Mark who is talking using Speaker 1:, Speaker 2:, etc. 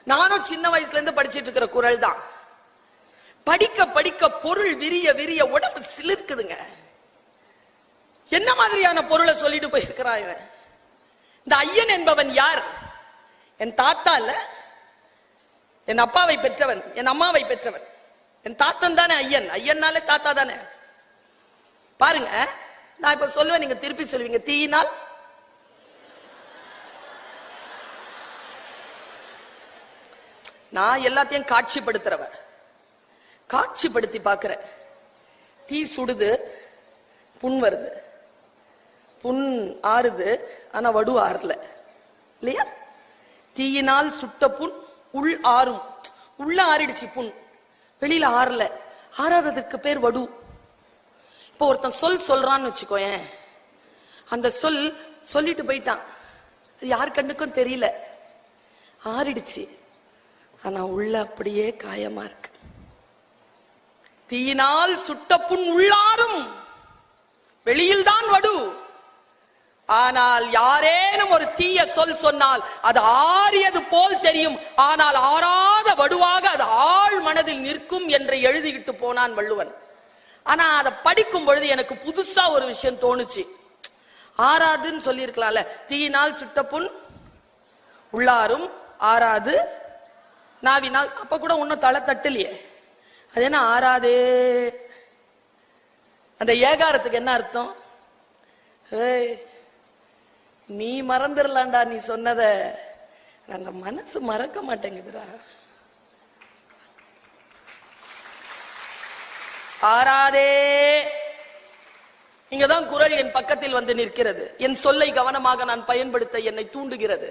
Speaker 1: நானும் சின்ன வயசுல இருந்து படிச்சிட்டு இருக்கிற குறள் தான். படிக்க படிக்க பொருள் விரிய விரிய உடம்பு சிலிர்க்குதுங்க. என்ன மாதிரியான பொருளை சொல்லிட்டு போயிருக்கிறான் இவன்? இந்த ஐயன் என்பவன் யார்? என் தாத்தா இல்ல, என் அப்பாவை பெற்றவன், என் அம்மாவை பெற்றவன். என் தாத்தன் தானே ஐயன். ஐயன்னாலே தாத்தா தானே. பாருங்க, நான் இப்ப சொல்லுவேன், நீங்க திருப்பி சொல்லுவீங்க. தீயினால் நான் எல்லாத்தையும் காட்சிப்படுத்துறவ, காட்சிப்படுத்தி பாக்குறேன். தீ சுடுது, புண் வருது, புண் ஆறுது, ஆனா வடு ஆறல இல்லையா? தீயினால் சுட்ட புண் உள் ஆறும். உள்ள ஆறிடுச்சு புண், வெளியில ஆறல. ஆறாததற்கு பேர் வடு. இப்ப ஒருத்தன் சொல்றான்னு வச்சுக்கோயேன், அந்த சொல்லிட்டு போயிட்டான், யார் கண்ணுக்கும் தெரியல, ஆறிடுச்சு, ஆனா உள்ள அப்படியே காயமா இருக்கு. தீயினால் சுட்ட புண் உள்ளாரும், வெளியில் தான் வடு. ஆனால் யாரேனும் ஒரு தீய சொன்னால் அது ஆறியது போல் தெரியும், ஆனால் ஆறாத வடுவாக அது ஆழ் மனதில் நிற்கும் என்று எழுதிக்கிட்டு போனான் வள்ளுவன். ஆனா அதை படிக்கும் பொழுது எனக்கு புதுசா ஒரு விஷயம் தோணுச்சு. ஆறாதுன்னு சொல்லி இருக்கலாம்ல. தீயினால் சுட்ட புண் உள்ளாரும், ஆறாது நாவினால். அப்ப கூட ஒன்னும் தலை தட்டலையே, அது என்ன ஆறாதே? அந்த ஏகாரத்துக்கு என்ன அர்த்தம்? நீ மறந்துடலாண்டா நீ சொன்னத, அந்த மனசு மறக்க மாட்டேங்குதுடா. ஆறாதே. இங்கதான் குறள் என் பக்கத்தில் வந்து நிற்கிறது. என் சொல்லை கவனமாக நான் பயன்படுத்த என்னை தூண்டுகிறது.